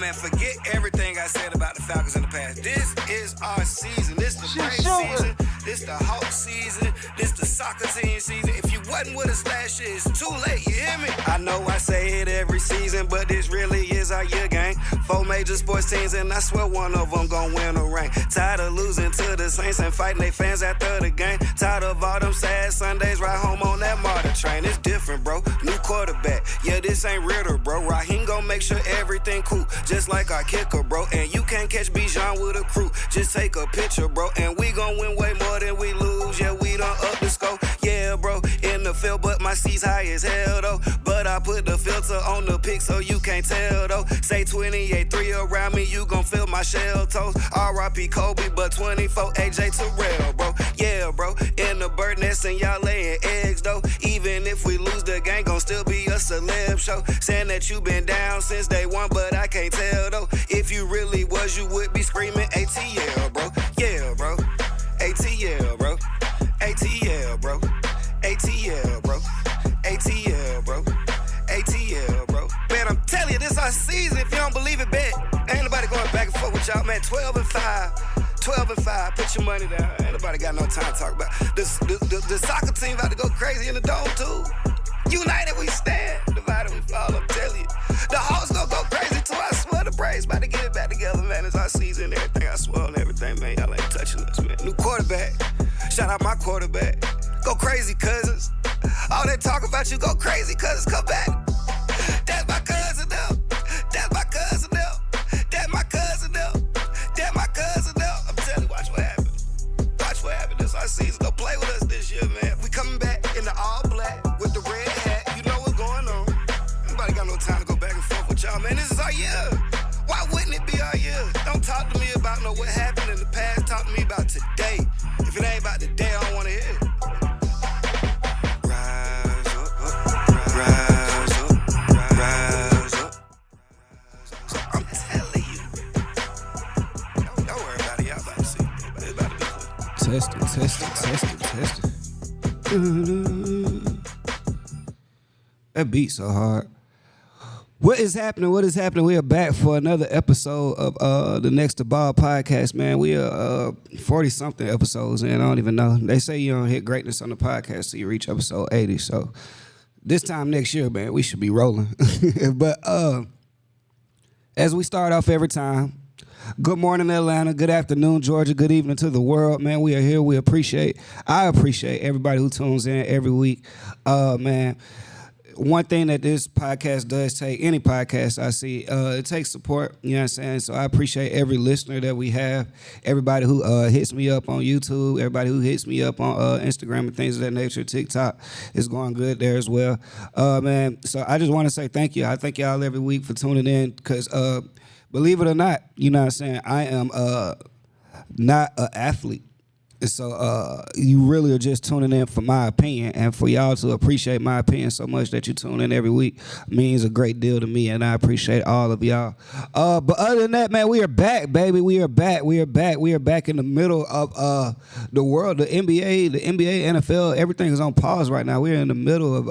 man, forget everything I said about the Falcons in the past. This is our season. This the Braves season. This the Hawks season. This the soccer team season. If you wasn't with us last year, it's too late. You hear me? I know I say it every season, but this really is our year, gang. 4 major sports teams, and I swear one of them gon' win a ring. Tired of losing to the Saints and fighting they fans after the game. Tired of all them sad Sundays, ride home on that MARTA train. It's different, bro. New quarterback. Yeah, this ain't Ritter, bro. Raheem gon' make sure everything cool, just like our kicker, bro. And you can't catch Bijan with a crew. Just take a picture, bro. And we gon' win way more than we lose. Yeah, we done up the score. Yeah, bro. In the field, but my seat's high as hell, though. But I put the filter on the pic so you can't tell, though. Say 28-3 around me, you gon' feel my shell toes. R.I.P. Kobe, but 24 AJ Terrell, bro. Yeah, bro. In the bird nest and y'all laying eggs, though. Even if we lose, the gang gon' still be a celeb show. Saying that you been down since day one, but I can't tell, though. If you really was, you would be screaming ATL, bro. Yeah, bro. ATL, bro. ATL, bro. ATL, bro. ATL, bro. ATL, bro. Man, I'm telling you, this our season. If you don't believe it, bet. Ain't nobody going back and forth with y'all, man. 12-5. 12-5. Put your money down. Ain't nobody got no time to talk about. The soccer team about to go crazy in the dome, too. United we stand. Divided we fall, I'm telling you. The Hawks gonna go crazy, too. I swear the Braves about to get it back together, man. It's our season and everything. I swear on everything, man. Y'all ain't touching us, man. New quarterback. Shout out my quarterback. Go crazy, cousins. All that talk about you, go crazy, cousins. Come back. That's my cousin now. That's my cousin now. That's my cousin now. That's my cousin now. I'm telling you, watch what happens. Watch what happens. This our season. Go play with us this year, man. We coming back in the all black with the red hat. You know what's going on. Nobody got no time to go back and forth with y'all, man. This is our year. Why wouldn't it be our year? Don't talk to me about what happened in the past. Talk to me about today. If it ain't about today, I don't want to hear it. Rise up, rise up, rise up. I'm telling you. Don't worry about it. Y'all about to see. It's about to be good. Testing. That beat so hard. What is happening? We are back for another episode of the Next2Ball podcast, man. We are 40-something episodes in. I don't even know. They say you don't hit greatness on the podcast till you reach episode 80. So this time next year, man, we should be rolling. But as we start off every time, good morning, Atlanta. Good afternoon, Georgia. Good evening to the world, man. We are here. I appreciate everybody who tunes in every week. Man, one thing that this podcast does take, any podcast I see, it takes support, you know what I'm saying? So I appreciate every listener that we have, everybody who hits me up on YouTube, everybody who hits me up on Instagram and things of that nature. TikTok is going good there as well. Man, so I just want to say thank you. I thank y'all every week for tuning in because believe it or not, you know what I'm saying, I am not an athlete. So you really are just tuning in for my opinion, and for y'all to appreciate my opinion so much that you tune in every week means a great deal to me, and I appreciate all of y'all. But other than that, man, we are back, baby. We are back in the middle of the world, the NBA, NFL. Everything is on pause right now. We're in the middle of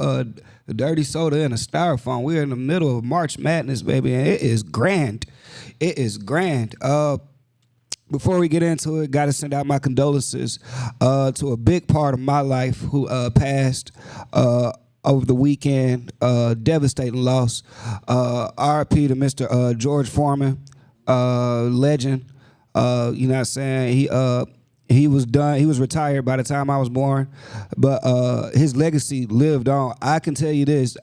the dirty soda and a styrofoam. We're in the middle of March Madness, baby, and it is grand. It is grand. Before we get into it, got to send out my condolences to a big part of my life who passed over the weekend. Devastating loss. RIP to Mr. George Foreman, legend. You know what I'm saying? He was done. He was retired by the time I was born, but his legacy lived on. I can tell you this,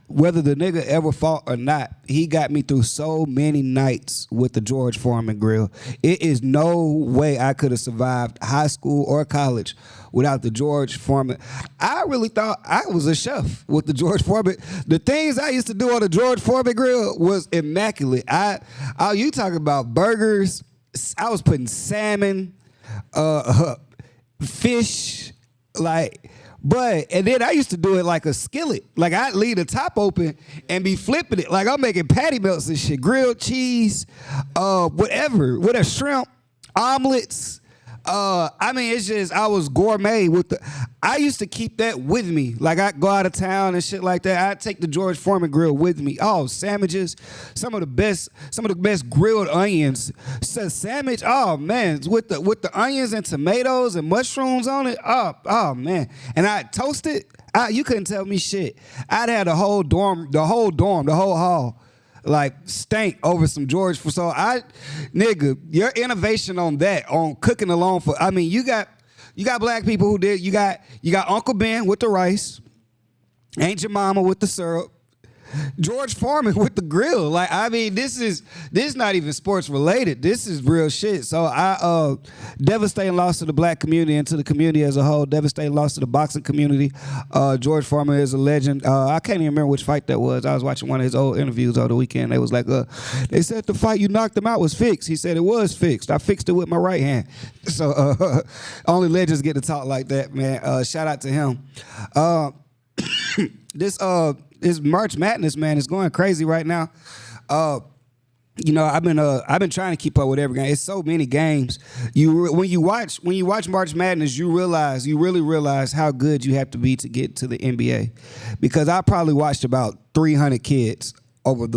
whether the nigga ever fought or not, he got me through so many nights with the George Foreman grill. It is no way I could have survived high school or college without the George Foreman. I really thought I was a chef with the George Foreman. The things I used to do on the George Foreman grill was immaculate. You talking about burgers. I was putting salmon, fish, and then I used to do it like a skillet. Like I'd leave the top open and be flipping it. Like I'm making patty melts and shit, grilled cheese, whatever, with a shrimp, omelets, I mean, it's just I was gourmet with the. I used to keep that with me. Like I go out of town and shit like that. I'd take the George Foreman grill with me. Oh, sandwiches, some of the best grilled onions. So sandwich, oh man, with the onions and tomatoes and mushrooms on it. Oh man, and I toast it. You couldn't tell me shit. I'd had the whole hall. Like stank over some George. So nigga, your innovation on that, on cooking alone for, I mean, you got black people who did, you got Uncle Ben with the rice, Aunt Jemima with the syrup, George Foreman with the grill. Like, I mean, this is not even sports related. This is real shit. So I devastating loss to the black community and to the community as a whole. Devastating loss to the boxing community. George Foreman is a legend. I can't even remember which fight that was. I was watching one of his old interviews over the weekend. They was like, they said the fight you knocked him out was fixed. He said it was fixed. I fixed it with my right hand. So only legends get to talk like that, man. Shout out to him. This March Madness, man, is going crazy right now. You know, I've been trying to keep up with every game. It's so many games. When you watch March Madness, you really realize how good you have to be to get to the NBA. Because I probably watched about 300 kids over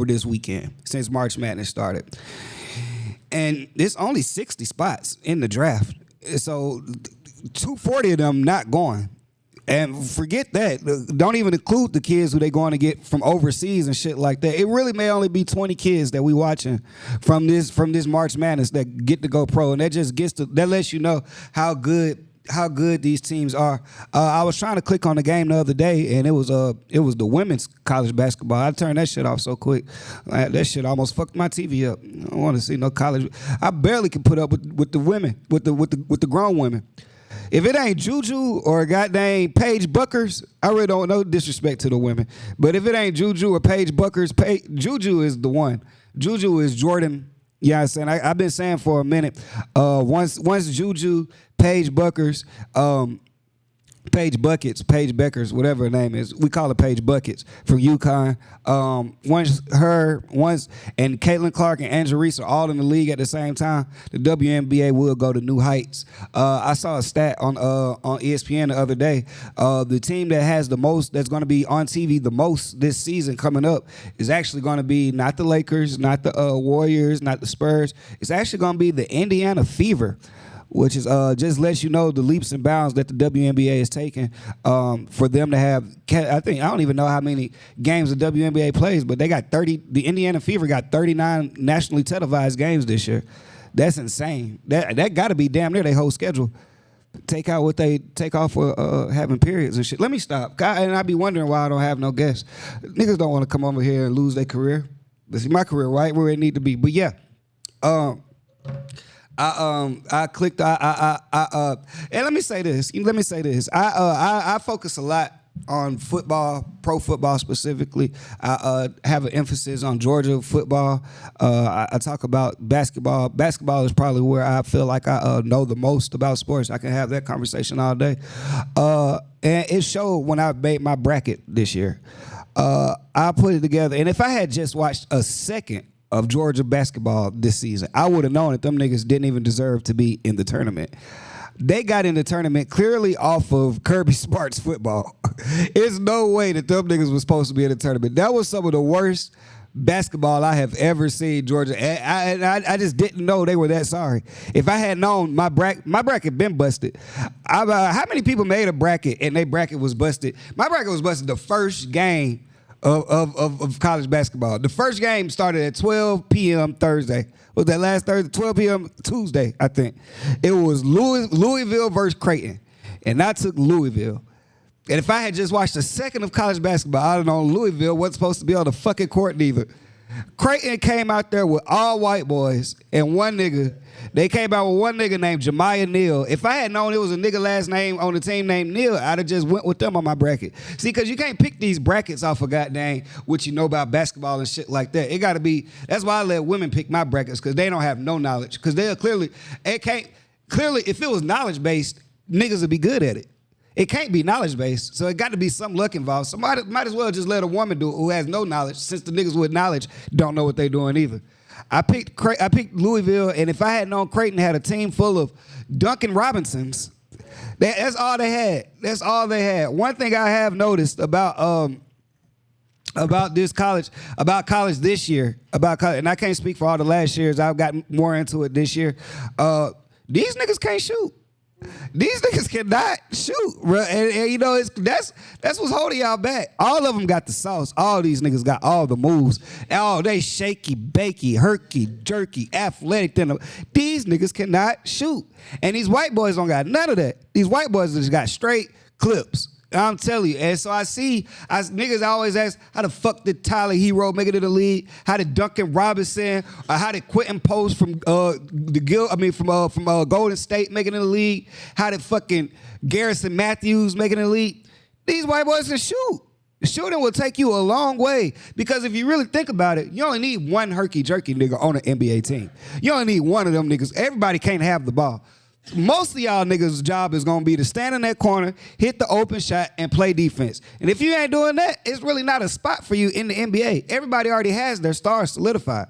this weekend since March Madness started, and there's only 60 spots in the draft. So 240 of them not going. And forget that. Don't even include the kids who they going to get from overseas and shit like that. It really may only be 20 kids that we watching from this March Madness that get to go pro, and that just that lets you know how good these teams are. I was trying to click on the game the other day, and it was the women's college basketball. I turned that shit off so quick. That shit almost fucked my TV up. I don't want to see no college. I barely can put up with the women, with the grown women. If it ain't Juju or goddamn Paige Buckers, I really don't know, disrespect to the women. But if it ain't Juju or Paige Buckers, Juju is the one. Juju is Jordan. Yeah, I'm saying I've been saying for a minute. Once Juju, Paige Buckers, Paige Buckets, Paige Beckers, whatever her name is. We call her Paige Buckets from UConn. Once and Caitlin Clark and Angela Reese are all in the league at the same time, the WNBA will go to new heights. I saw a stat on ESPN the other day. The team that has the most, that's going to be on TV the most this season coming up, is actually going to be not the Lakers, not the Warriors, not the Spurs. It's actually going to be the Indiana Fever, which is just lets you know the leaps and bounds that the WNBA is taking for them to have. I don't even know how many games the WNBA plays, but they got 30. The Indiana Fever got 39 nationally televised games this year. That's insane. That got to be damn near their whole schedule. Take out what they take off for having periods and shit. Let me stop. And I be wondering why I don't have no guests. Niggas don't want to come over here and lose their career. But see, my career right where it need to be. But yeah. I clicked. And let me say this. I focus a lot on football, pro football specifically. I have an emphasis on Georgia football. I talk about basketball. Basketball is probably where I feel like I know the most about sports. I can have that conversation all day. And it showed when I made my bracket this year. I put it together, and if I had just watched a second of Georgia basketball this season, I would have known that them niggas didn't even deserve to be in the tournament. They got in the tournament clearly off of Kirby Smart's football. There's no way that them niggas was supposed to be in the tournament. That was some of the worst basketball I have ever seen Georgia. I just didn't know they were that sorry. If I had known, my bracket been busted. How many people made a bracket and their bracket was busted? My bracket was busted the first game of college basketball. The first game started at 12 p.m. Thursday. Was that last Thursday? 12 p.m. Tuesday, I think. It was Louisville versus Creighton, and I took Louisville. And if I had just watched a second of college basketball, I'd have known Louisville wasn't supposed to be on the fucking court neither. Creighton came out there with all white boys and one nigga. They came out with one nigga named Neal. If I had known it was a nigga last name on the team named Neal, I'd have just went with them on my bracket. See, because you can't pick these brackets off of goddamn what you know about basketball and shit like that. It got to be, that's why I let women pick my brackets, because they don't have no knowledge. Because they'll clearly, if it was knowledge-based, niggas would be good at it. It can't be knowledge-based, so it got to be some luck involved. Somebody might as well just let a woman do it who has no knowledge, since the niggas with knowledge don't know what they're doing either. I picked Louisville, and if I had known Creighton had a team full of Duncan Robinsons, that's all they had. That's all they had. One thing I have noticed about this college, about college this year, and I can't speak for all the last years. I've gotten more into it this year. These niggas can't shoot. These niggas cannot shoot, bro. And you know, that's what's holding y'all back. All of them got the sauce. All these niggas got all the moves. Oh, they shaky, bakey, herky, jerky, athletic. These niggas cannot shoot. And these white boys don't got none of that. These white boys just got straight clips. I'm telling you. And so niggas always ask, how the fuck did Tyler Hero make it in the league? How did Duncan Robinson, or how did Quentin Post from Golden State make it in the league? How did fucking Garrison Matthews make it in the league? These white boys can shoot. Shooting will take you a long way, because if you really think about it, you only need one herky-jerky nigga on an NBA team. You only need one of them niggas. Everybody can't have the ball. Most of y'all niggas' job is gonna be to stand in that corner, hit the open shot, and play defense. And if you ain't doing that, it's really not a spot for you in the NBA. Everybody already has their stars solidified.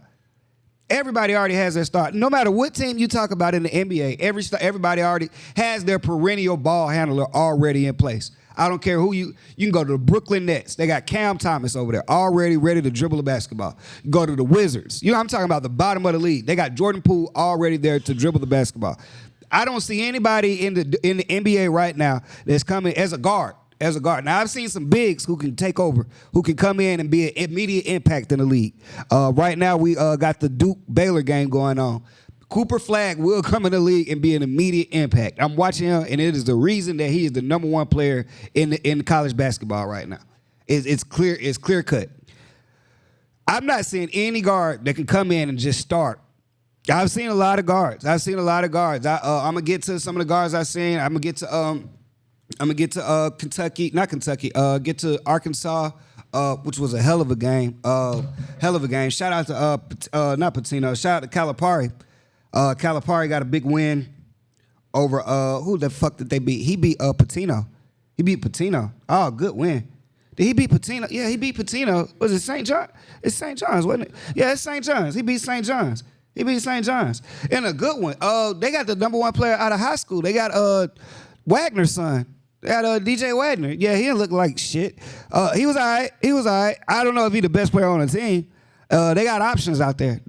Everybody already has their star. No matter what team you talk about in the NBA, everybody already has their perennial ball handler already in place. I don't care who you can go to the Brooklyn Nets. They got Cam Thomas over there already ready to dribble the basketball. You go to the Wizards. You know, I'm talking about the bottom of the league. They got Jordan Poole already there to dribble the basketball. I don't see anybody in the NBA right now that's coming as a guard. Now, I've seen some bigs who can take over, who can come in and be an immediate impact in the league. Right now, we got the Duke-Baylor game going on. Cooper Flagg will come in the league and be an immediate impact. I'm watching him, and it is the reason that he is the number one player in college basketball right now. It's clear cut. I'm not seeing any guard that can come in and just start. I've seen a lot of guards. I'm gonna get to some of the guards I've seen. I'm gonna get to Kentucky, not Kentucky. Get to Arkansas, which was a hell of a game. Shout out to not Patino. Shout out to Calipari. Calipari got a big win over who the fuck did they beat? He beat Patino. He beat Patino. Oh, good win. Did he beat Patino? Yeah, he beat Patino. Was it St. John? It's St. John's, wasn't it? Yeah, it's St. John's. He beat St. John's. And a good one. They got the number one player out of high school. They got Wagner's son. They got DJ Wagner. Yeah, he didn't look like shit. He was all right. I don't know if he's the best player on the team. They got options out there.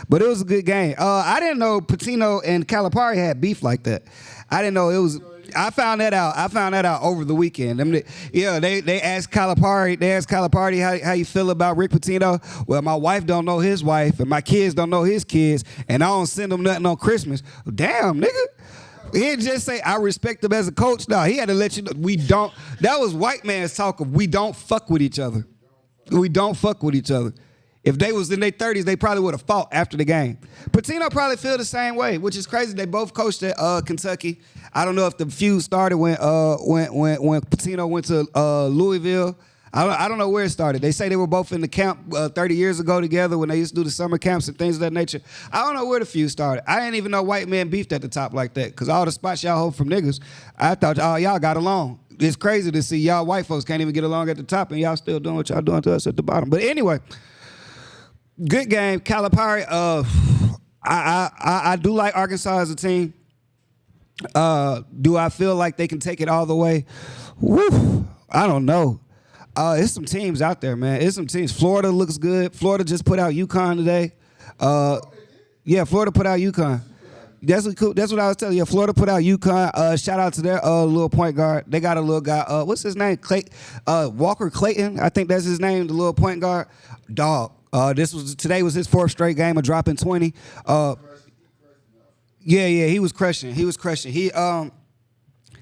But it was a good game. I didn't know Patino and Calipari had beef like that. I didn't know it was. I found that out over the weekend. They asked Calipari, how you feel about Rick Pitino? Well, my wife don't know his wife, and my kids don't know his kids, and I don't send them nothing on Christmas. Damn, nigga. He didn't just say, I respect him as a coach. No, he had to let you know, we don't. That was white man's talk of we don't fuck with each other. If they was in their 30s, they probably would have fought after the game. Patino probably feel the same way, which is crazy. They both coached at Kentucky. I don't know if the feud started when Patino went to Louisville. I don't know where it started. They say they were both in the camp 30 years ago together when they used to do the summer camps and things of that nature. I don't know where the feud started. I didn't even know white men beefed at the top like that, because all the spots y'all hold from niggas, I thought y'all got along. It's crazy to see y'all white folks can't even get along at the top and y'all still doing what y'all doing to us at the bottom. But anyway, good game. Calipari, I do like Arkansas as a team. Do I feel like they can take it all the way? Woo, I don't know. There's some teams out there, man. There's some teams. Florida looks good. Florida just put out UConn today. Yeah, Florida put out UConn. That's what I was telling you. Florida put out UConn. Shout out to their little point guard. They got a little guy. What's his name? Walker Clayton. I think that's his name. The little point guard. Dog. Today was his fourth straight game of dropping 20. Yeah, he was crushing.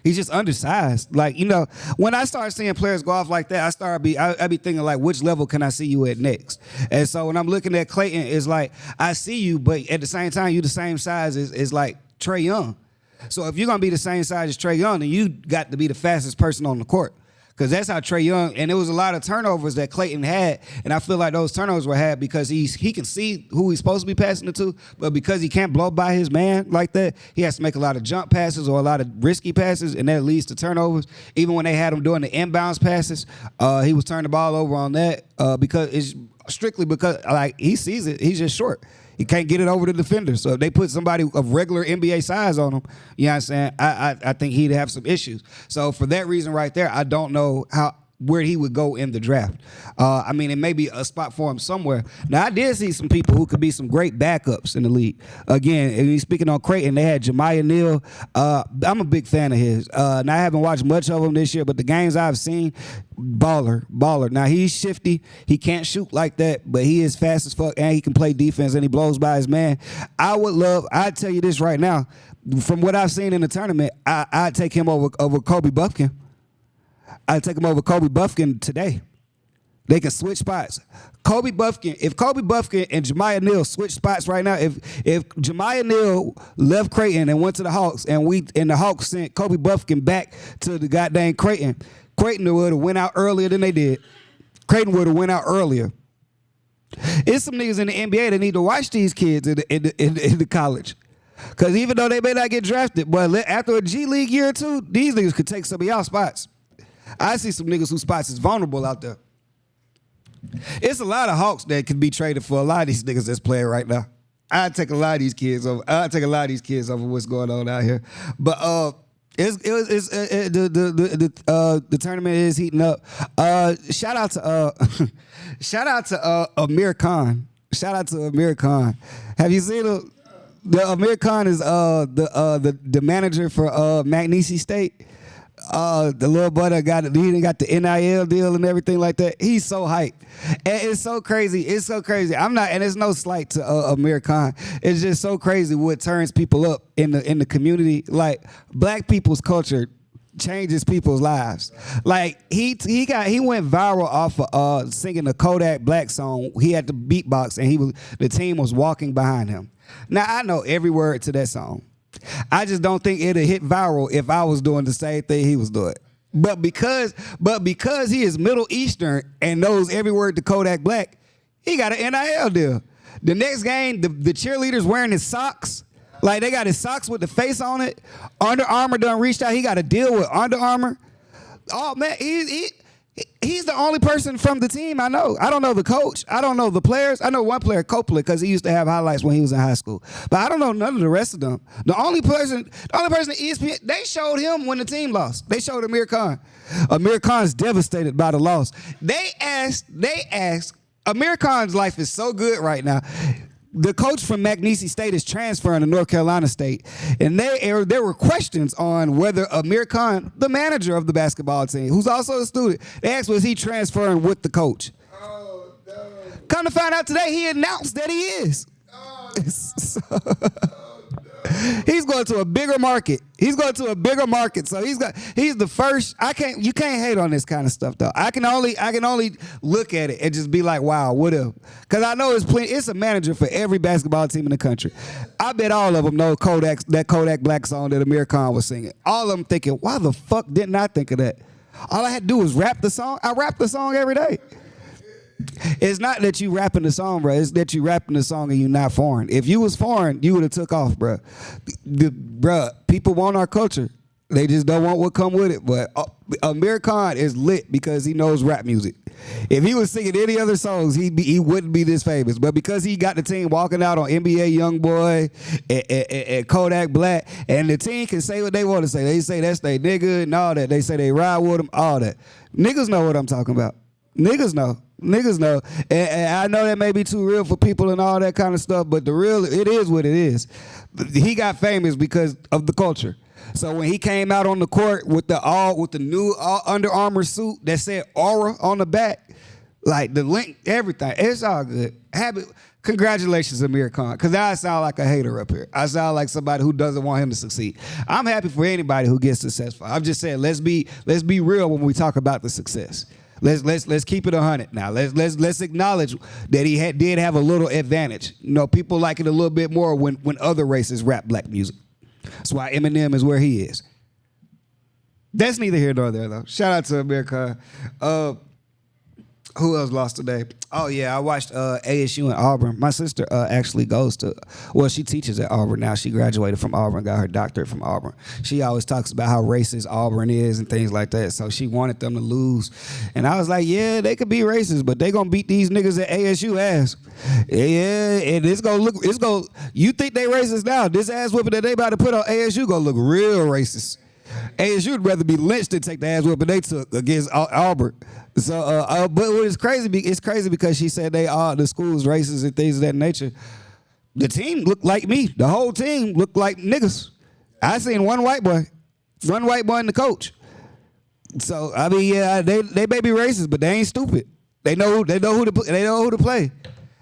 He's just undersized. Like, you know, when I start seeing players go off like that, I be thinking, like, which level can I see you at next? And so when I'm looking at Clayton, it's like, I see you, but at the same time, you the same size as like Trae Young. So if you're going to be the same size as Trae Young, then you got to be the fastest person on the court. Because that's how Trae Young, and there was a lot of turnovers that Clayton had, and I feel like those turnovers were had because he can see who he's supposed to be passing it to, but because he can't blow by his man like that, he has to make a lot of jump passes or a lot of risky passes, and that leads to turnovers. Even when they had him doing the inbounds passes, he was turning the ball over on that because it's strictly because like he sees it. He's just short. He can't get it over the defender. So if they put somebody of regular NBA size on him, you know what I'm saying? I think he'd have some issues. So for that reason right there, I don't know where he would go in the draft. I mean, it may be a spot for him somewhere. Now, I did see some people who could be some great backups in the league. Again, speaking on Creighton, they had Neal. I'm a big fan of his. Now, I haven't watched much of him this year, but the games I've seen, baller. Now, he's shifty. He can't shoot like that, but he is fast as fuck, and he can play defense, and he blows by his man. I'd tell you this right now, from what I've seen in the tournament, I'd take him over Kobe Buffkin. I'd take him over Kobe Buffkin today. They can switch spots. If Kobe Buffkin and Jemiah Neal switch spots right now, if Jemiah Neal left Creighton and went to the Hawks and the Hawks sent Kobe Buffkin back to the goddamn Creighton would have went out earlier than they did. Creighton would have went out earlier. It's some niggas in the NBA that need to watch these kids in the college. Because even though they may not get drafted, but after a G League year or two, these niggas could take some of y'all spots. I see some niggas whose spots is vulnerable out there. It's a lot of Hawks that could be traded for a lot of these niggas that's playing right now. I'd take a lot of these kids over what's going on out here. But the tournament is heating up. Shout out to Amir Khan. Shout out to Amir Khan. Have you seen him? The Amir Khan is the manager for McNeese State. The little brother he got the NIL deal and everything like that. He's so hyped. And it's so crazy. And it's no slight to Amir Khan. It's just so crazy what turns people up in the community. Like, black people's culture changes people's lives. Like, he went viral off of singing the Kodak Black song. He had the beatbox and the team was walking behind him. Now, I know every word to that song. I just don't think it'd hit viral if I was doing the same thing he was doing. But because he is Middle Eastern and knows every word to Kodak Black, he got an NIL deal. The next game, the cheerleaders wearing his socks. Like, they got his socks with the face on it. Under Armour done reached out. He got a deal with Under Armour. Oh, man, he's the only person from the team I know. I don't know the coach. I don't know the players. I know one player, Copeland, because he used to have highlights when he was in high school. But I don't know none of the rest of them. The only person at ESPN, they showed him when the team lost. They showed Amir Khan. Amir Khan's devastated by the loss. They asked, Amir Khan's life is so good right now. The coach from McNeese State is transferring to North Carolina State. And there were questions on whether Amir Khan, the manager of the basketball team, who's also a student, they asked, was he transferring with the coach? Oh, no. Come to find out today, he announced that he is. Oh, he's going to a bigger market. So he's the first. You can't hate on this kind of stuff though. I can only look at it and just be like, wow, what if? Because I know it's a manager for every basketball team in the country. I bet all of them know that Kodak Black song that Amir Khan was singing. All of them thinking, why the fuck didn't I think of that? All I had to do was rap the song. I rap the song every day. It's not that you rapping the song, bro. It's that you rapping the song and you not foreign. If you was foreign, you would have took off, bro. People want our culture. They just don't want what come with it. But Amir Khan is lit because he knows rap music. If he was singing any other songs, he wouldn't be this famous. But because he got the team walking out on NBA Youngboy and Kodak Black, and the team can say what they want to say. They say that's they nigga and all that. They say they ride with him, all that. Niggas know what I'm talking about. Niggas know. And I know that may be too real for people and all that kind of stuff, but it is what it is. He got famous because of the culture. So when he came out on the court with the new Under Armour suit that said Aura on the back, like the link, everything, it's all good. Congratulations, Amir Khan, because I sound like a hater up here. I sound like somebody who doesn't want him to succeed. I'm happy for anybody who gets successful. I'm just saying, let's be real when we talk about the success. Let's keep it 100 now. Let's acknowledge that he did have a little advantage. You know, people like it a little bit more when other races rap black music. That's why Eminem is where he is. That's neither here nor there though. Shout out to Amir Khan. Who else lost today? Oh yeah, I watched ASU and Auburn. My sister actually goes to, well, she teaches at Auburn now. She graduated from Auburn, got her doctorate from Auburn. She always talks about how racist Auburn is and things like that. So she wanted them to lose, and I was like, yeah, they could be racist, but they gonna beat these niggas at ASU ass. Yeah, and it's gonna look, it's gonna. You think they racist now? This ass whooping that they about to put on ASU gonna look real racist. ASU would rather be lynched than take the ass whooping they took against Auburn. So, but it's crazy. It's crazy because she said they are the school's racist and things of that nature. The team looked like me. The whole team looked like niggas. I seen one white boy and the coach. So I mean, yeah, they may be racist, but they ain't stupid. They know who to play. They know who to play.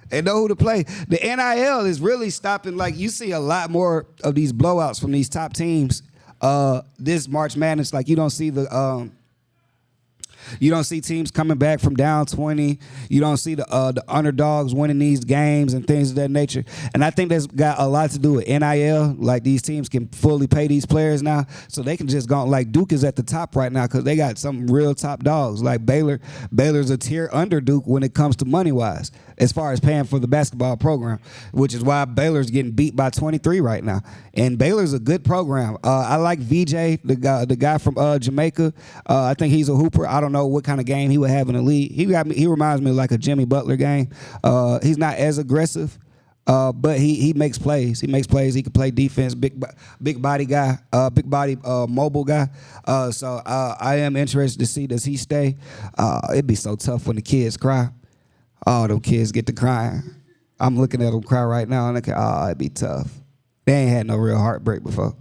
They know who to play. The NIL is really stopping. Like you see a lot more of these blowouts from these top teams. This March Madness, like you don't see teams coming back from down 20. You don't see the underdogs winning these games and things of that nature. And I think that's got a lot to do with NIL. Like these teams can fully pay these players now, so they can just go. Like Duke is at the top right now because they got some real top dogs. Like Baylor's a tier under Duke when it comes to money wise, as far as paying for the basketball program, which is why Baylor's getting beat by 23 right now. And Baylor's a good program. I like VJ, the guy from Jamaica. I think he's a hooper. I don't know what kind of game he would have in the league. He reminds me of like a Jimmy Butler game. He's not as aggressive, but he makes plays. He makes plays. He can play defense. Big body guy. Mobile guy. So I am interested to see, does he stay? It'd be so tough when the kids cry. All them kids get to crying. I'm looking at them cry right now, and it'd be tough. They ain't had no real heartbreak before.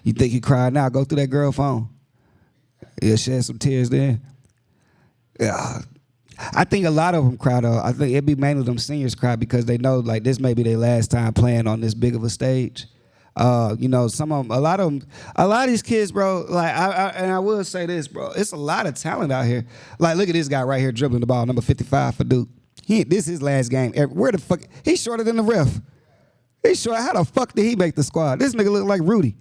You think you cry now? Go through that girl phone. You'll shed some tears then. Yeah. I think a lot of them cry though. I think it'd be mainly them seniors cry because they know like this may be their last time playing on this big of a stage. Some of them, a lot of these kids, bro. Like I will say this, bro. It's a lot of talent out here. Like look at this guy right here dribbling the ball, number 55 for Duke. This is his last game. Where the fuck? He's shorter than the ref. He's short. How the fuck did he make the squad? This nigga look like Rudy.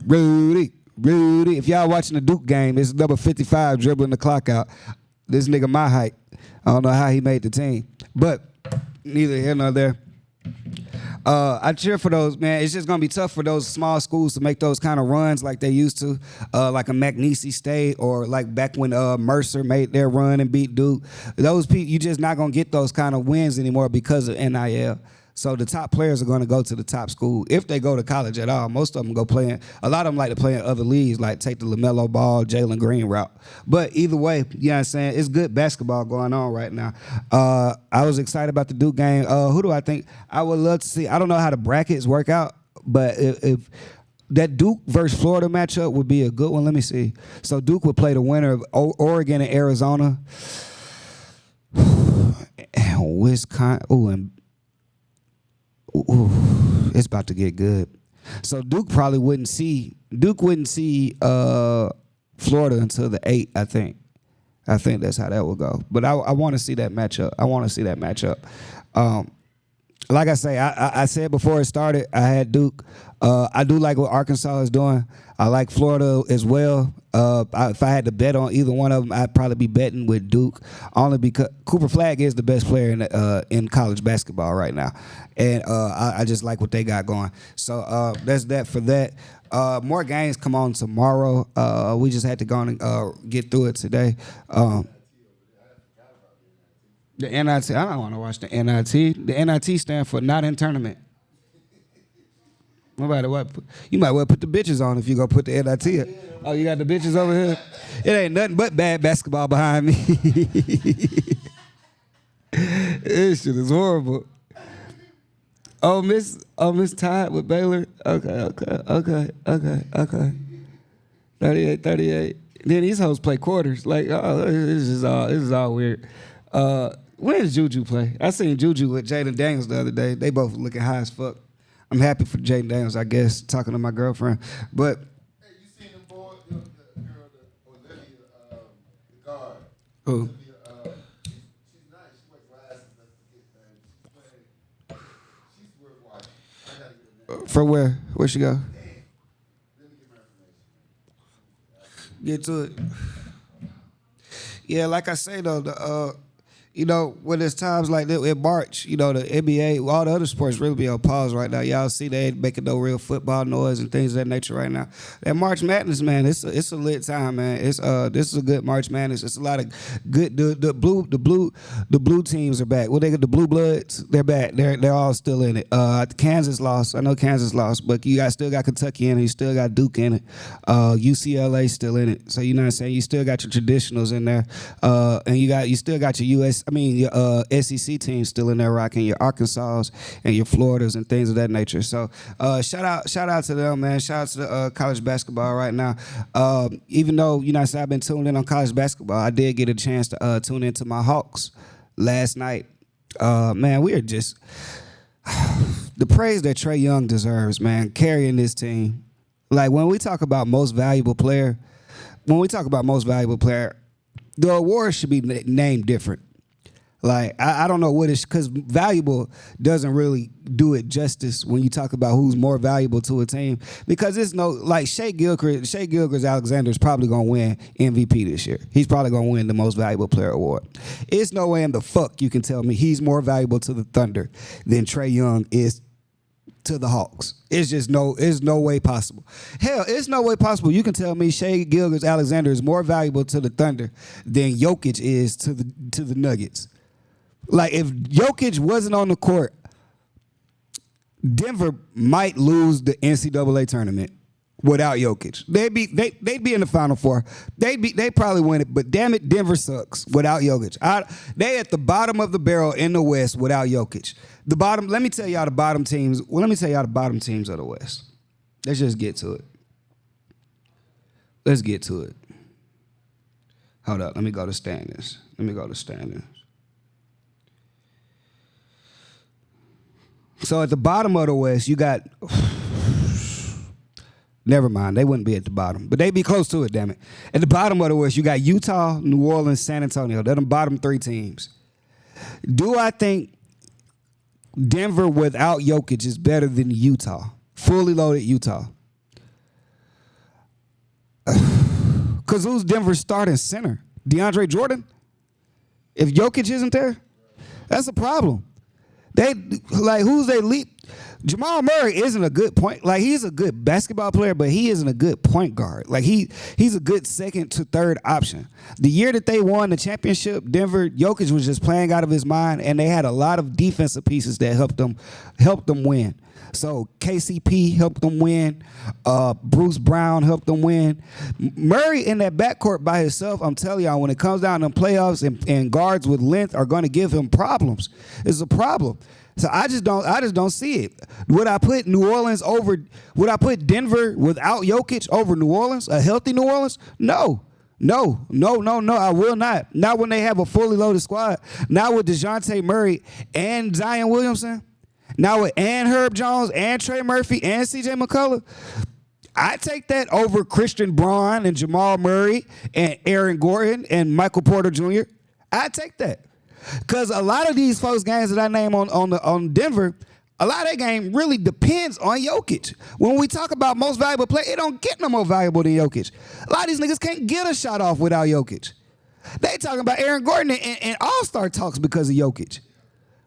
Rudy. If y'all watching the Duke game, it's number 55 dribbling the clock out. This nigga my height. I don't know how he made the team, but neither here nor there. I cheer for those, man. It's just gonna be tough for those small schools to make those kind of runs like they used to, like a McNeese State or like back when Mercer made their run and beat Duke. Those people, you just not gonna get those kind of wins anymore because of NIL. So the top players are going to go to the top school if they go to college at all. Most of them go playing. A lot of them like to play in other leagues, like take the LaMelo Ball, Jalen Green route. But either way, you know what I'm saying? It's good basketball going on right now. I was excited about the Duke game. Who do I think I would love to see? I don't know how the brackets work out, but if that Duke versus Florida matchup would be a good one. Let me see. So Duke would play the winner of Oregon and Arizona. And Wisconsin. Ooh, it's about to get good. So Duke probably wouldn't see Florida until the 8th, I think. I think that's how that will go. But I want to see that matchup. Like I say, I said before it started, I had Duke. I do like what Arkansas is doing. I like Florida as well. If I had to bet on either one of them, I'd probably be betting with Duke, only because Cooper Flagg is the best player in college basketball right now, and I just like what they got going. So that's that for that. More games come on tomorrow. We just had to go on and get through it today. The NIT, I don't want to watch the NIT. The NIT stand for not in tournament. You might well put the bitches on if you go put the NIT. Oh, you got the bitches over here? It ain't nothing but bad basketball behind me. This shit is horrible. Oh, Miss tied with Baylor. Okay. 38. Then these hoes play quarters. Like, this is all weird. When does Juju play? I seen Juju with Jaden Daniels the other day. They both looking high as fuck. I'm happy for Jaden Daniels, I guess, talking to my girlfriend. But hey, you seen them boy, the girl, Olivia, the guard. Who? Olivia, she's nice. She wears glasses. Let's get things. She's worth watching. I gotta get her name. For where? Where'd she go? Let me get my information. Get to it. Yeah, like I say though, when there's times like that in March, the NBA, all the other sports really be on pause right now. Y'all see they ain't making no real football noise and things of that nature right now. That March Madness, man, it's a lit time, man. This is a good March Madness. It's a lot of good. The blue teams are back. Well, they got the Blue Bloods. They're back. They're all still in it. Kansas lost. I know Kansas lost, but you guys still got Kentucky in it. You still got Duke in it. UCLA still in it. So you know what I'm saying. You still got your traditionals in there, and you still got your your SEC teams still in there rocking, your Arkansas and your Floridas and things of that nature. So shout out to them, man. Shout out to the college basketball right now. Even though I've been tuned in on college basketball, I did get a chance to tune into my Hawks last night. Man, we are just the praise that Trae Young deserves, man, carrying this team. Like when we talk about most valuable player, the award should be named different. Like, I don't know what it's, because valuable doesn't really do it justice when you talk about who's more valuable to a team. Because it's like Shai Gilgeous-Alexander is probably going to win MVP this year. He's probably going to win the most valuable player award. It's no way in the fuck you can tell me he's more valuable to the Thunder than Trae Young is to the Hawks. It's no way possible. Hell, it's no way possible you can tell me Shai Gilgeous-Alexander is more valuable to the Thunder than Jokic is to the Nuggets. Like, if Jokic wasn't on the court, Denver might lose the NCAA tournament without Jokic. They'd be in the Final Four. They probably win it, but damn it, Denver sucks without Jokic. They at the bottom of the barrel in the West without Jokic. Let me tell y'all the bottom teams. Well, let me tell y'all the bottom teams of the West. Let's just get to it. Let's get to it. Hold up. Let me go to standings. So at the bottom of the West, you got. Never mind, they wouldn't be at the bottom, but they'd be close to it. Damn it! At the bottom of the West, you got Utah, New Orleans, San Antonio. They're the bottom three teams. Do I think Denver without Jokic is better than Utah, fully loaded Utah? Because who's Denver's starting center? DeAndre Jordan? If Jokic isn't there, that's a problem. Who's they leap? Jamal Murray isn't a good point. Like, he's a good basketball player, but he isn't a good point guard. Like, he's a good second to third option. The year that they won the championship, Denver, Jokic was just playing out of his mind, and they had a lot of defensive pieces that helped them win. So KCP helped them win. Bruce Brown helped them win. Murray in that backcourt by himself, I'm telling y'all, when it comes down to playoffs and guards with length are going to give him problems. It's a problem. So I just don't see it. Would I put Denver without Jokic over New Orleans, a healthy New Orleans? No. I will not. Not when they have a fully loaded squad. Not with DeJounte Murray and Zion Williamson. Now with Herb Jones and Trey Murphy and CJ McCullough. I take that over Christian Braun and Jamal Murray and Aaron Gordon and Michael Porter Jr. I take that. Because a lot of these folks' games that I name on Denver, a lot of that game really depends on Jokic. When we talk about most valuable player, it don't get no more valuable than Jokic. A lot of these niggas can't get a shot off without Jokic. They talking about Aaron Gordon and all-star talks because of Jokic.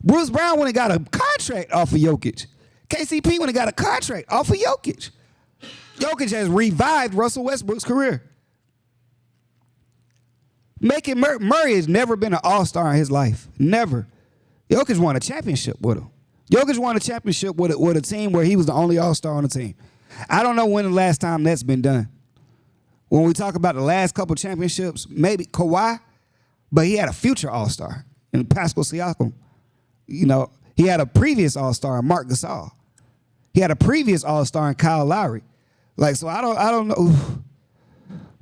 Bruce Brown went and got a contract off of Jokic. KCP went and got a contract off of Jokic. Jokic has revived Russell Westbrook's career. Murray has never been an all-star in his life. Never. Jokic won a championship with him. Jokic won a championship with a team where he was the only all-star on the team. I don't know when the last time that's been done. When we talk about the last couple championships, maybe Kawhi, but he had a future all-star in Pascal Siakam. He had a previous all-star in Marc Gasol. He had a previous all-star in Kyle Lowry. So I don't know.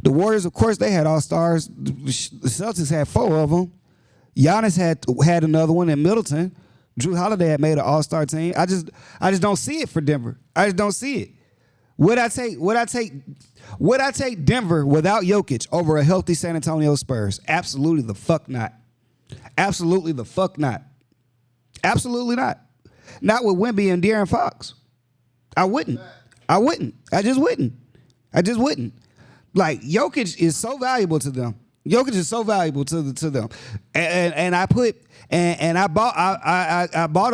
The Warriors, of course, they had all-stars. The Celtics had 4 of them. Giannis had another one in Middleton. Drew Holiday had made an all-star team. I just don't see it for Denver. I just don't see it. Would I take Denver without Jokic over a healthy San Antonio Spurs? Absolutely the fuck not. Absolutely the fuck not. Absolutely not. Not with Wemby and De'Aaron Fox. I wouldn't. I just wouldn't. Like, Jokic is so valuable to them. Jokic is so valuable to them, and I bought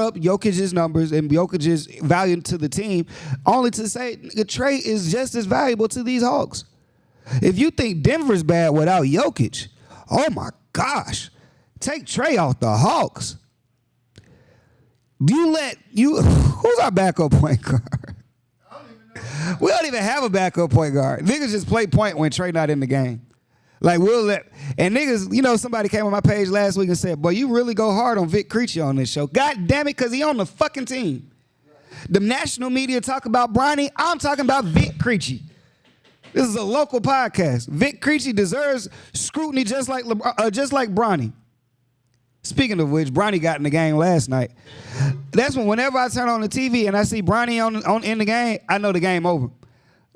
up Jokic's numbers and Jokic's value to the team, only to say the Trey is just as valuable to these Hawks. If you think Denver's bad without Jokic, oh my gosh, take Trey off the Hawks. Who's our backup point guard? We don't even have a backup point guard. Niggas just play point when Trey not in the game. Like and niggas, somebody came on my page last week and said, boy, you really go hard on Vic Krejci on this show. God damn it, because he on the fucking team. The national media talk about Bronny. I'm talking about Vic Krejci. This is a local podcast. Vic Krejci deserves scrutiny just like Bronny. Speaking of which, Bronny got in the game last night. That's whenever I turn on the TV and I see Bronny in the game, I know the game over.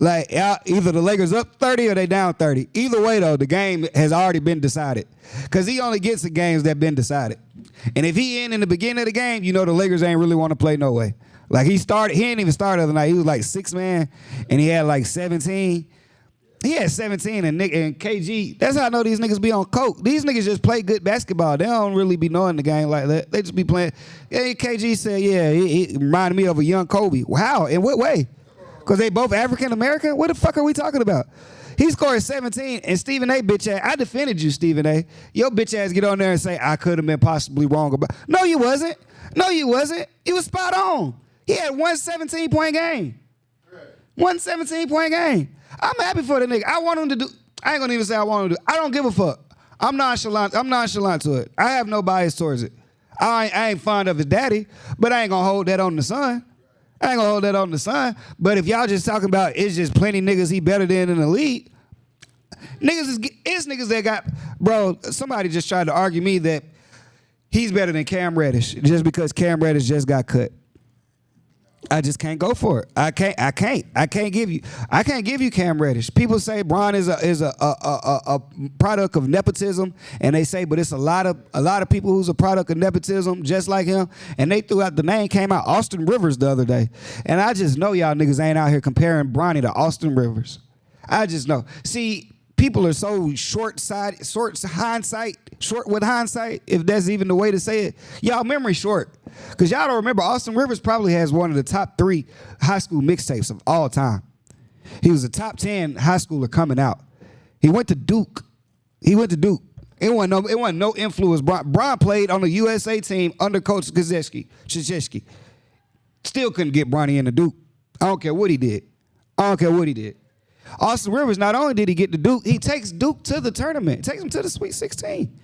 Like, either the Lakers up 30 or they down 30. Either way, though, the game has already been decided. Because he only gets the games that been decided. And if he in the beginning of the game, the Lakers ain't really want to play no way. Like, he didn't even start the other night. He was like 6-man, and he had like 17. He had 17, and KG, that's how I know these niggas be on coke. These niggas just play good basketball. They don't really be knowing the game like that. They just be playing. Yeah, KG said, he reminded me of a young Kobe. How? In what way? Because they both African-American? What the fuck are we talking about? He scored 17, and Stephen A. bitch ass, I defended you, Stephen A. Your bitch ass get on there and say, I could have been possibly wrong about. No, you wasn't. You was spot on. He had one 17-point game. One 17-point game. I'm happy for the nigga. I want him to do, I ain't gonna even say I want him to do. I don't give a fuck. I'm nonchalant to it. I have no bias towards it. I ain't fond of his daddy, but I ain't gonna hold that on the son. But if y'all just talking about it's just plenty niggas he better than in the league, it's niggas that got, bro, somebody just tried to argue me that he's better than Cam Reddish just because Cam Reddish just got cut. I just can't go for it. I can't give you Cam Reddish. People say Bron is a product of nepotism, and they say, but it's a lot of people who's a product of nepotism just like him. And they threw out the name, came out Austin Rivers the other day, and I just know y'all niggas ain't out here comparing Bronny to Austin Rivers. I just know. See, people are so short with hindsight, if that's even the way to say it. Y'all memory short. Because y'all don't remember, Austin Rivers probably has one of the top 3 high school mixtapes of all time. He was a top 10 high schooler coming out. He went to Duke. It wasn't no influence. Bron played on the USA team under Coach Krzyzewski. Still couldn't get Bronny into Duke. I don't care what he did. Austin Rivers, not only did he get to Duke, he takes Duke to the tournament. Takes him to the Sweet 16.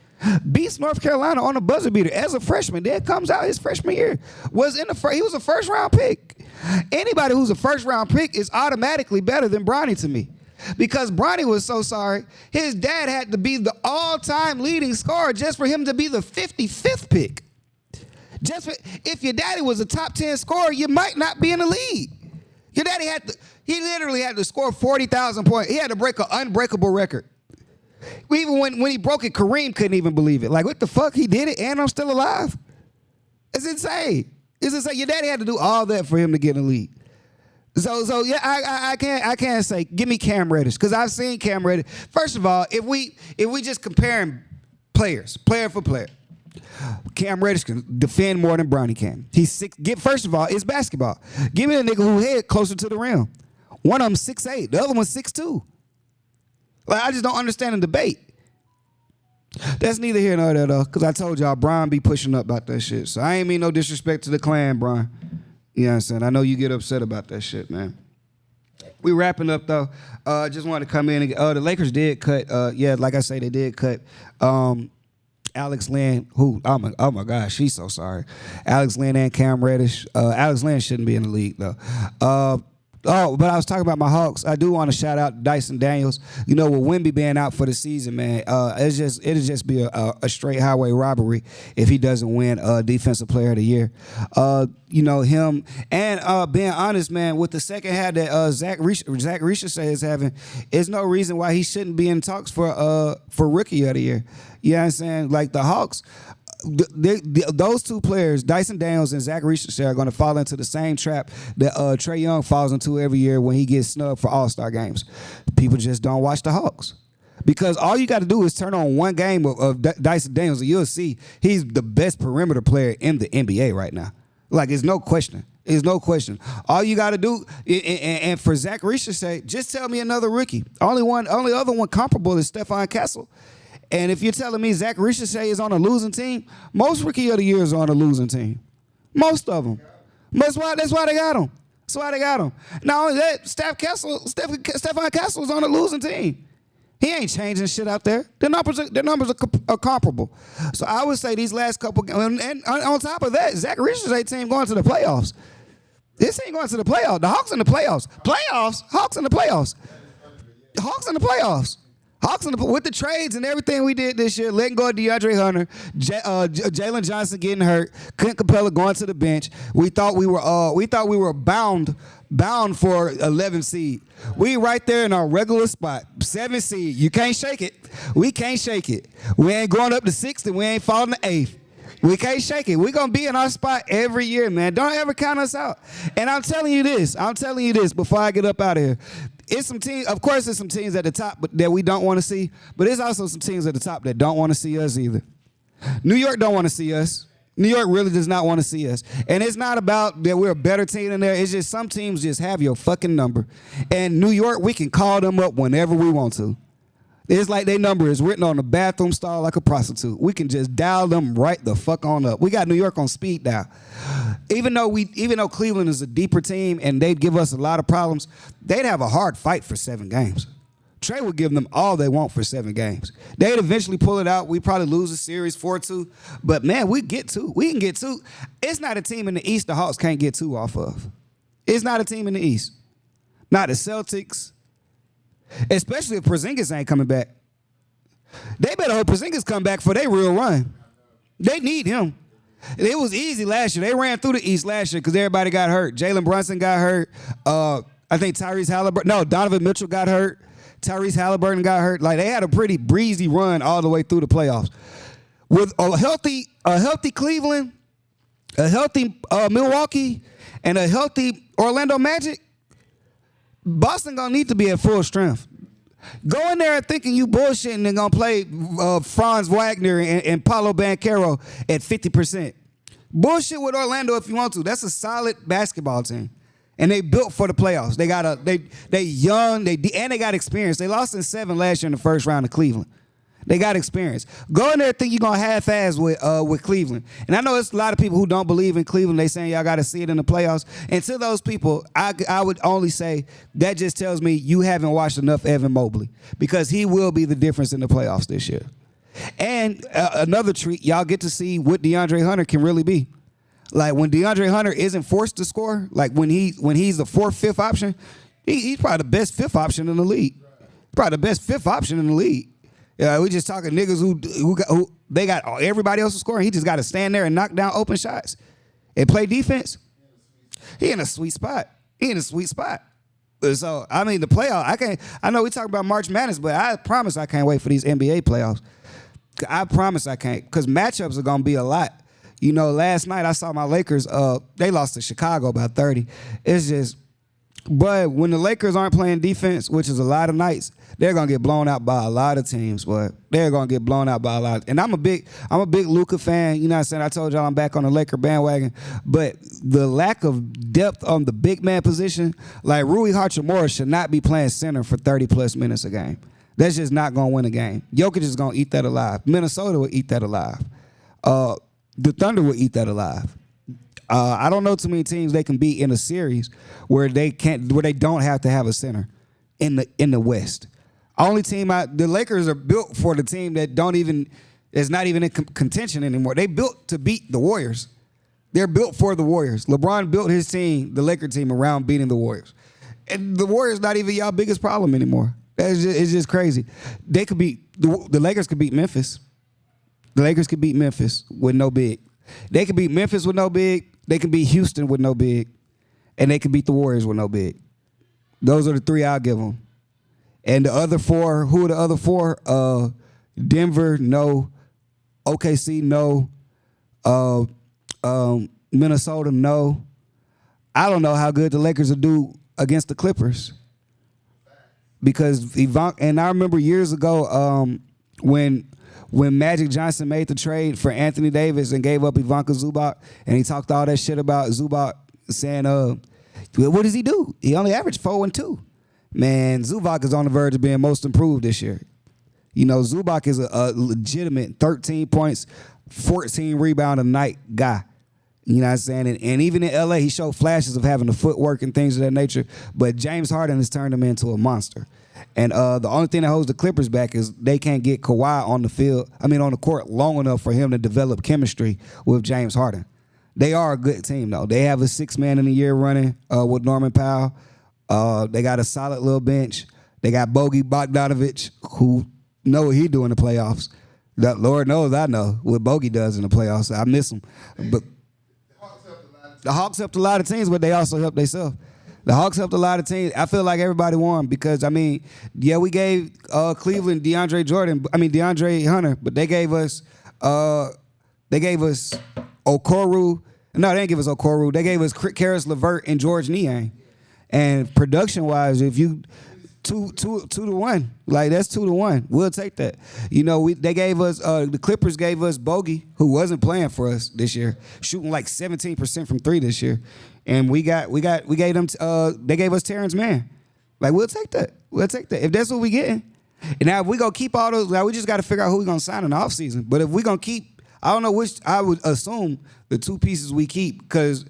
Beats North Carolina on a buzzer beater as a freshman. Then comes out his freshman year. He was a first round pick. Anybody who's a first round pick is automatically better than Bronny to me. Because Bronny was so sorry, his dad had to be the all-time leading scorer just for him to be the 55th pick. If your daddy was a top 10 scorer, you might not be in the league. Your daddy he literally had to score 40,000 points. He had to break an unbreakable record. Even when he broke it, Kareem couldn't even believe it. Like, what the fuck? He did it and I'm still alive? It's insane. Your daddy had to do all that for him to get in the league. So yeah, I can't say give me Cam Reddish because I've seen Cam Reddish. First of all, if we just comparing players, player for player, Cam Reddish can defend more than Bronny can. He's 6. First of all, it's basketball. Give me a nigga who head closer to the rim. One of them 6'8", the other one's 6'2". Like, I just don't understand the debate. That's neither here nor there though, because I told y'all Bron be pushing up about that shit. So I ain't mean no disrespect to the clan, Bron. You know what I'm saying? I know you get upset about that shit, man. We wrapping up though. Just wanted to come in and the Lakers did cut. Like I say, they did cut. Alex Lynn, oh my gosh, she's so sorry. Alex Lynn and Cam Reddish. Alex Lynn shouldn't be in the league though. But I was talking about my Hawks. I do want to shout out Dyson Daniels. With Wemby being out for the season, man, it'll just be a straight highway robbery if he doesn't win Defensive Player of the Year. Him and being honest, man, with the second half that Zach Reisha is having, there's no reason why he shouldn't be in talks for Rookie of the Year. You know what I'm saying? Like the Hawks. Those two players, Dyson Daniels and Zach Reisha, are going to fall into the same trap that Trae Young falls into every year when he gets snubbed for All-Star games. People just don't watch the Hawks. Because all you got to do is turn on one game of Dyson Daniels and you'll see he's the best perimeter player in the NBA right now. Like, it's no question. It's no question. All you got to do, and for Zach Reese's sake, just tell me another rookie. Only other one comparable is Stephon Castle. And if you're telling me Zach Reese's is on a losing team, most rookie of the years are on a losing team. Most of them. That's why they got him. That's why they got him. Not only that, Stephon Castle is on a losing team. He ain't changing shit out there. Their numbers are comparable. So I would say these last couple games, and on top of that, Zach Reese's team going to the playoffs. This ain't going to the playoffs. The Hawks in the playoffs. Hawks in the playoffs. Hawks in the playoffs. With the trades and everything we did this year, letting go of DeAndre Hunter, Jalen Johnson getting hurt, Clint Capella going to the bench. We thought we were bound for 11 seed. We right there in our regular spot, 7 seed. You can't shake it. We can't shake it. We ain't going up to 6th and we ain't falling to 8th. We can't shake it. We're going to be in our spot every year, man. Don't ever count us out. And I'm telling you this before I get up out of here. It's some teams, of course, there's some teams at the top that we don't want to see, but there's also some teams at the top that don't want to see us either. New York don't want to see us. New York really does not want to see us. And it's not about that we're a better team than there. It's just some teams just have your fucking number. And New York, we can call them up whenever we want to. It's like their number is written on the bathroom stall like a prostitute. We can just dial them right the fuck on up. We got New York on speed dial. Even though Cleveland is a deeper team and they'd give us a lot of problems, they'd have a hard fight for 7 games. Trey would give them all they want for 7 games. They'd eventually pull it out. We'd probably lose the series 4-2. But, man, we can get 2. It's not a team in the East the Hawks can't get 2 off of. It's not a team in the East. Not the Celtics. Especially if Porzingis ain't coming back. They better hope Porzingis come back for their real run. They need him. It was easy last year. They ran through the East last year because everybody got hurt. Jalen Brunson got hurt. I think Donovan Mitchell got hurt. Tyrese Halliburton got hurt. Like, they had a pretty breezy run all the way through the playoffs. With a healthy Cleveland, a healthy Milwaukee, and a healthy Orlando Magic, Boston gonna need to be at full strength. Go in there thinking you bullshitting and gonna play Franz Wagner and Paolo Banchero at 50%. Bullshit with Orlando if you want to. That's a solid basketball team, and they built for the playoffs. They young, and they got experience. They lost in 7 last year in the first round of Cleveland. They got experience. Go in there and think you're going to half-ass with Cleveland. And I know there's a lot of people who don't believe in Cleveland. They saying y'all got to see it in the playoffs. And to those people, I would only say that just tells me you haven't watched enough Evan Mobley, because he will be the difference in the playoffs this year. And another treat, y'all get to see what DeAndre Hunter can really be. Like, when DeAndre Hunter isn't forced to score, like when he's the 4th, 5th option, he's probably the best 5th option in the league. Probably the best 5th option in the league. Yeah, we just talking niggas who they got everybody else scoring. He just got to stand there and knock down open shots and play defense. He in a sweet spot. So, I mean, the playoff, I know we talk about March Madness, but I promise I can't wait for these NBA playoffs. I promise I can't, because matchups are going to be a lot. You know, last night I saw my Lakers, they lost to Chicago by 30. It's just, but when the Lakers aren't playing defense, which is a lot of nights, they're gonna get blown out by a lot of teams. But they're gonna get blown out by a lot. And I'm a big Luka fan. You know what I'm saying? I told y'all I'm back on the Laker bandwagon. But the lack of depth on the big man position, like Rui Hachimura should not be playing center for 30+ minutes a game. That's just not gonna win a game. Jokic is gonna eat that alive. Minnesota will eat that alive. The Thunder will eat that alive. I don't know too many teams they can beat in a series where they don't have to have a center in the West. Only team the Lakers are built for the team that is not even in contention anymore. They built to beat the Warriors. They're built for the Warriors. LeBron built his team, the Laker team, around beating the Warriors. And the Warriors not even y'all biggest problem anymore. It's just crazy. They could beat the Lakers could beat Memphis. The Lakers could beat Memphis with no big. They could beat Memphis with no big. They can beat Houston with no big. And they can beat the Warriors with no big. Those are the 3 I'll give them. And the other 4, who are the other 4? Denver, no. OKC, no. Minnesota, no. I don't know how good the Lakers will do against the Clippers. because Ivanka, and I remember years ago when Magic Johnson made the trade for Anthony Davis and gave up Ivanka Zubac, and he talked all that shit about Zubac, saying, what does he do? He only averaged 4-2. Man, Zubac is on the verge of being most improved this year. You know, Zubac is a legitimate 13 points, 14 rebound a night guy. You know what I'm saying? And even in LA, he showed flashes of having the footwork and things of that nature. But James Harden has turned him into a monster. And the only thing that holds the Clippers back is they can't get Kawhi on the court long enough for him to develop chemistry with James Harden. They are a good team, though. They have a 6-man in the year running with Norman Powell. They got a solid little bench. They got Bogey Bogdanovic, who know what he do in the playoffs. That Lord knows I know what Bogey does in the playoffs. I miss him. But the Hawks helped a lot of teams, but they also helped themselves. The Hawks helped a lot of teams. I feel like everybody won because, we gave Cleveland DeAndre Hunter, but they gave us Okoro. No, they didn't give us Okoro. They gave us Karis LeVert and George Niang. And production-wise, if you 2-1, like that's 2-1. We'll take that. You know, they gave us the Clippers gave us Bogey, who wasn't playing for us this year, shooting like 17% from 3 this year, and we gave them. They gave us Terrence Mann. Like we'll take that. We'll take that if that's what we getting. And now if we gonna keep all those, now we just got to figure out who we gonna sign in the offseason. But if we gonna keep, I don't know which. I would assume the 2 pieces we keep because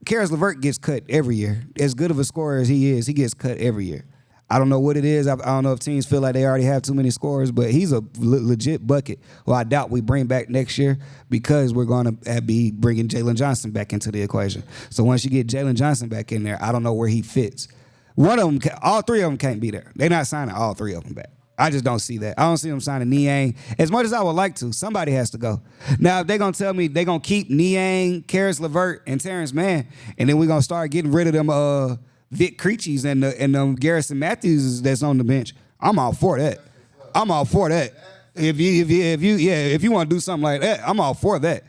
Karis LeVert gets cut every year. As good of a scorer as he is, he gets cut every year. I don't know what it is. I don't know if teams feel like they already have too many scorers, but he's a legit bucket. Well, I doubt we bring back next year because we're going to be bringing Jalen Johnson back into the equation. So once you get Jalen Johnson back in there, I don't know where he fits. One of them, all 3 of them can't be there. They're not signing all 3 of them back. I just don't see that. I don't see them signing Niang. As much as I would like to, somebody has to go. Now, if they're going to tell me they're going to keep Niang, Karis LeVert, and Terrence Mann, and then we're going to start getting rid of them Vic Creechies and Garrison Matthews that's on the bench, I'm all for that. I'm all for that. If you want to do something like that, I'm all for that.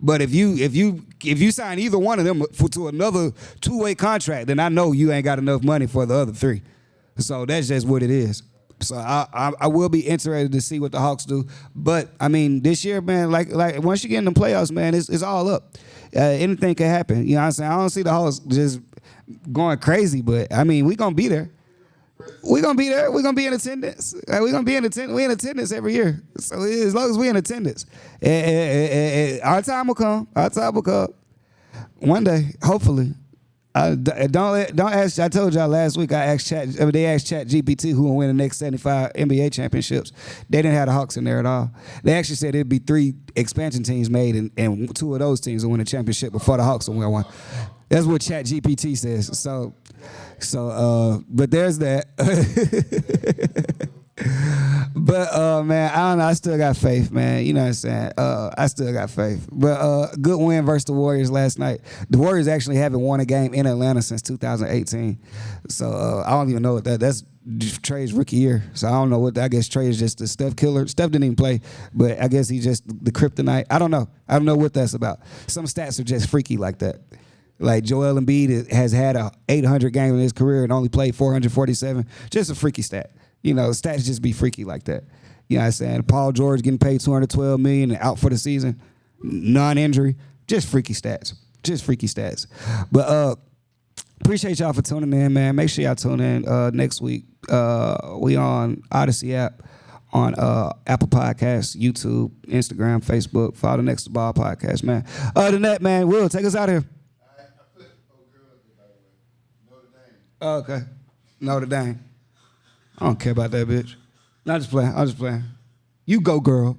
But if you sign either one of them to another 2-way contract, then I know you ain't got enough money for the other 3. So that's just what it is. So I will be interested to see what the Hawks do. But this year, man, like once you get in the playoffs, man, it's all up. Anything can happen. You know what I'm saying? I don't see the Hawks just going crazy, but we gonna be there. We're gonna be there. We're gonna be in attendance. We're gonna be in attendance. We're in attendance every year. So as long as we're in attendance, our time will come. Our time will come. One day, hopefully. Don't ask. I told y'all last week. They asked Chat GPT who will win the next 75 NBA championships. They didn't have the Hawks in there at all. They actually said it'd be 3 expansion teams made, and 2 of those teams will win the championship before the Hawks will win one. That's what Chat GPT says. So, but there's that. But man, I don't know. I still got faith, man. You know what I'm saying? I still got faith. But good win versus the Warriors last night. The Warriors actually haven't won a game in Atlanta since 2018. So I don't even know what that's Trey's rookie year. So I don't know what I guess Trey is just the Steph killer. Steph didn't even play, but I guess he's just the kryptonite. I don't know. I don't know what that's about. Some stats are just freaky like that. Like Joel Embiid has had 800 games in his career and only played 447. Just a freaky stat. You know, stats just be freaky like that. You know what I'm saying? Paul George getting paid $212 million and out for the season, non-injury. Just freaky stats. Just freaky stats. But appreciate y'all for tuning in, man. Make sure y'all tune in next week. We on Odyssey app, on Apple Podcasts, YouTube, Instagram, Facebook. Follow the Next2Ball podcast, man. Other than that, man, Will, take us out of here. I put old girl up there, by the way. Notre Dame. Oh, okay. Notre Dame. I don't care about that bitch. No, I'm just playing. I'm just playing. You go, girl.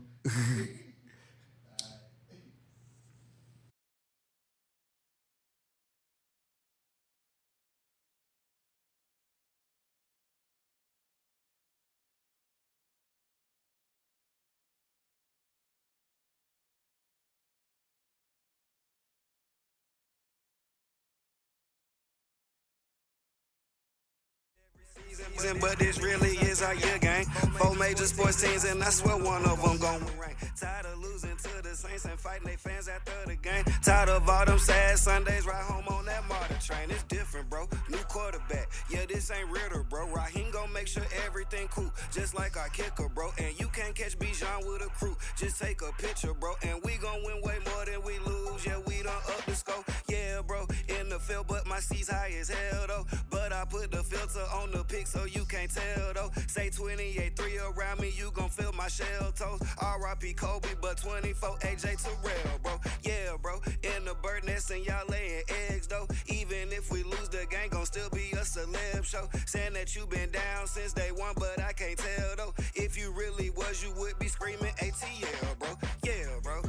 But this really is our year, gang. 4 major sports teams, and I swear one of them gon' rank. Tired of losing to the Saints and fighting they fans after the game. Tired of all them sad Sundays, ride home on that MARTA train. It's different, bro. New quarterback. Yeah, this ain't Ritter, bro. Raheem gon' make sure everything cool, just like our kicker, bro. And you can't catch Bijan with a crew. Just take a picture, bro. And we gon' win way more than we lose. Yeah, we done up the score. Yeah, bro. In the field, but my seat's high as hell, though. But I put the filter on the pic so you can't tell, though. Say 28-3 around me, you gon' feel my shell toes. R.I.P. Kobe, but 24 AJ Terrell, bro. Yeah, bro. In the bird nest and y'all laying eggs, though. Even if we lose, the game gon' still be a celeb show. Saying that you been down since day one, but I can't tell, though. If you really was, you would be screaming ATL, bro. Yeah, bro.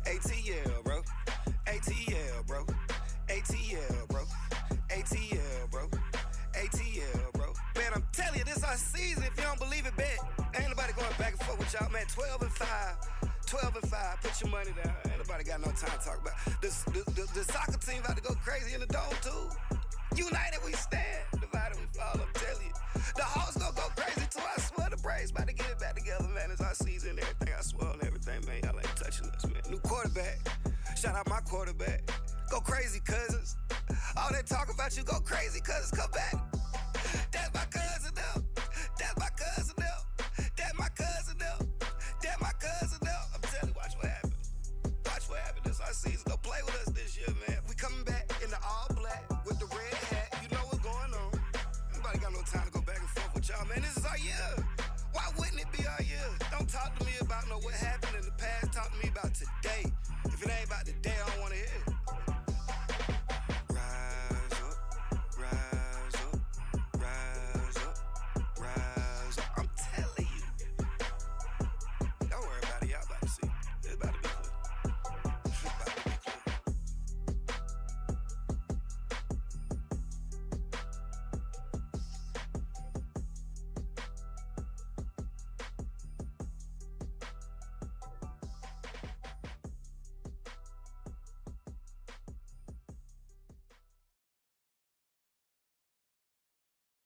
ATL, bro. ATL, bro. ATL, bro. ATL, bro. ATL, bro. Man, I'm telling you, this our season. If you don't believe it, bet. Ain't nobody going back and forth with y'all, man. 12-5. 12-5. Put your money down. Ain't nobody got no time to talk about. The soccer team about to go crazy in the dome, too. United we stand. Divided we fall, I'm telling you. The Hawks gonna go crazy, too. I swear the Braves about to get it back together, man. It's our season. Everything, I swear on everything, man. Y'all ain't touching us, man. New quarterback. Shout out my quarterback. Go crazy, cousins. All that talk about you, go crazy, cousins. Come back. That's my cousin now.